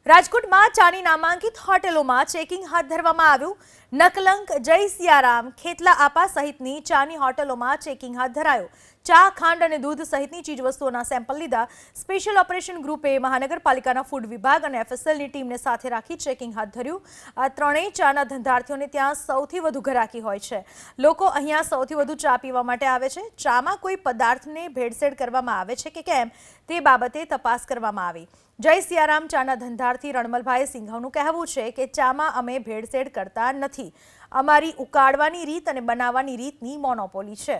રાજકોટમાં ચાની નામાંકિત હોટેલોમાં ચેકિંગ હાથ ધરવામાં આવ્યું। નકલંક, જય સિયારામ, ખેતલા આપા સહિતની ચાની હોટેલોમાં ચેકિંગ હાથ ધરાયું। ચા, ખાંડ અને દૂધ સહિતની ચીજવસ્તુઓના સેમ્પલ લીધા। સ્પેશિયલ ઓપરેશન ગ્રુપે મહાનગરપાલિકાના ફૂડ વિભાગ અને એફએસએલની ટીમને સાથે રાખી ચેકિંગ હાથ ધર્યું। આ ત્રણેય ચાના ધંધાર્થીઓને ત્યાં સૌથી વધુ ઘરાકી હોય છે। લોકો અહીંયા સૌથી વધુ ચા પીવા માટે આવે છે। ચામાં કોઈ પદાર્થને ભેળસેળ કરવામાં આવે છે કે કેમ તે બાબતે તપાસ કરવામાં આવી। જય સિયારામ ચાના ધંધાર્થી રણમલભાઈ સિંઘવનું કહેવું છે કે ચામાં અમે ભેળસેળ કરતા નથી। અમારી ઉકાળવાની રીત અને બનાવવાની રીતની મોનોપોલી છે।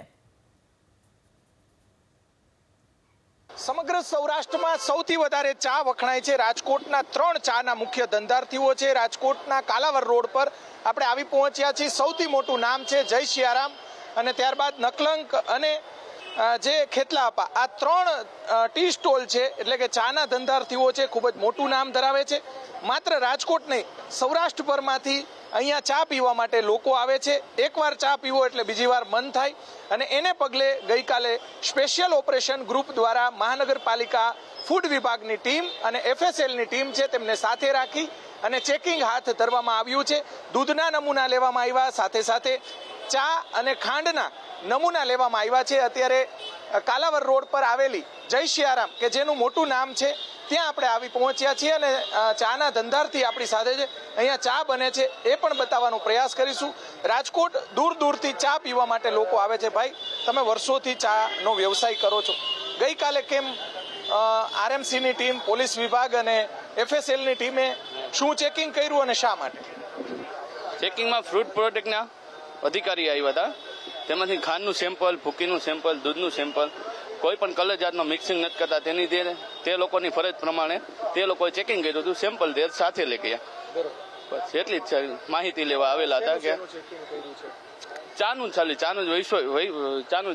સમગ્ર સૌરાષ્ટ્રમાં સૌથી વધારે ચા વખણાય છે। રાજકોટના ત્રણ ચાના મુખ્ય ધંધાર્થીઓ છે। રાજકોટના કાલાવર રોડ પર આપણે આવી પહોંચ્યા છીએ। સૌથી મોટું નામ છે જય સિયારામ અને ત્યારબાદ નકલંક અને જે ખેતલા આપા। આ ત્રણ ટી સ્ટોલ છે, એટલે કે ચાના ધંધાર્થીઓ છે, ખૂબ જ મોટું નામ ધરાવે છે। માત્ર રાજકોટ નહીં, સૌરાષ્ટ્રભરમાંથી અહીંયા ચા પીવા માટે લોકો આવે છે। એકવાર ચા પીવો એટલે બીજી વાર મન થાય અને એને પગલે ગઈકાલે સ્પેશિયલ ઓપરેશન ગ્રુપ દ્વારા મહાનગરપાલિકા ફૂડ વિભાગની ટીમ અને એફએસએલની ટીમ છે તેમને સાથે રાખી અને ચેકિંગ હાથ ધરવામાં આવ્યું છે। દૂધના નમૂના લેવામાં આવ્યા, સાથે સાથે ચા અને ખાંડના નમૂના લેવામાં આવ્યા છે। અત્યારે કાલાવર રોડ પર આવેલી જય સિયારામ કે જેનું મોટું નામ છે ત્યાં આપણે આવી પહોંચ્યા છીએ અને ચાના ધંધાર્થી આપણી સાથે છે। અહીંયા ચા બને છે એ પણ બતાવવાનો પ્રયાસ કરીશું। રાજકોટ દૂર દૂરથી ચા પીવા માટે લોકો આવે છે। ભાઈ, તમે વર્ષોથી ચાનો વ્યવસાય કરો છો, ગઈકાલે કેમ આરએમસીની ટીમ, પોલીસ વિભાગ અને એફએસએલની ટીમે શું ચેકિંગ કર્યું અને શા માટે? ચેકિંગમાં ફ્રૂટ પ્રોડક્ટના અધિકારી આવ્યા હતા। તેમાંથી ખાંડનું સેમ્પલ, ભૂકીનું સેમ્પલ, દૂધનું સેમ્પલ, કોઈ પણ કલર જાતનો મિક્સિંગ નથી કરતા તેની તે લોકોની ફરજ પ્રમાણે તે લોકોએ ચેકિંગ કર્યું હતું। સેમ્પલ તે સાથે લઈ ગયા। બસ એટલી જ માહિતી લેવા આવેલા હતા કે ચાનું જ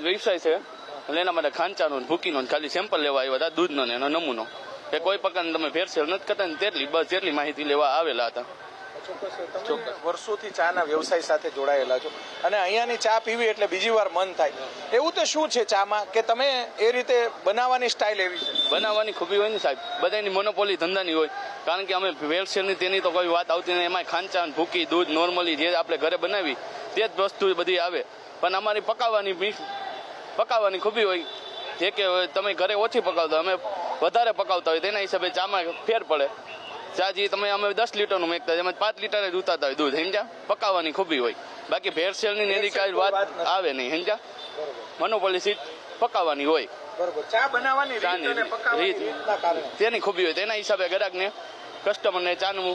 વ્યવસાય છે એટલે એના માટે ખાંડ ચાનું, ભૂકીનો ખાલી સેમ્પલ લેવા આવ્યા હતા, દૂધનો ને એનો નમૂનો, કે કોઈ પ્રકારની તમે ભેળસેળ નથી કરતા ને જેટલી માહિતી લેવા આવેલા હતા। વર્ષોથી ચાના વ્યવસાય સાથે જોડાયેલા છો અને અહીંયાની ચા પીવી એટલે બીજી વાર મન થાય, એવું તો શું છે ચામાં કે તમે એ રીતે બનાવવાની સ્ટાઇલ એવી છે? બનાવવાની ખૂબી હોય ને સાહેબ, બધાની મોનોપોલી ધંધાની હોય, કારણ કે અમે ભેળસેળની તેની તો કોઈ વાત આવતી નહીં। એમાં ખાંડ ચા, ભૂકી, દૂધ નોર્મલી જે આપણે ઘરે બનાવી તે જ વસ્તુ બધી આવે, પણ અમારી પકાવવાની ખૂબી હોય જે કે તમે ઘરે ઓછી પકાવતા, અમે વધારે પકાવતા હોય તેના હિસાબે ચામાં ફેર પડે। ચાજી અમે 10 લીટરનું મેકતા, એમાં 5 લીટર જ ઉતારતા હોય દૂધ, સમજ્યા? પકાવવાની ખૂબી હોય, બાકી ભેળસેળની એની કાંઈ વાત આવે નહીં, સમજ્યા? મોનોપોલી સીટ પકાવવાની હોય, ચા બનાવવાની રીત તેની ખૂબી હોય, તેના હિસાબે ગ્રાહકને, કસ્ટમરને ચાનું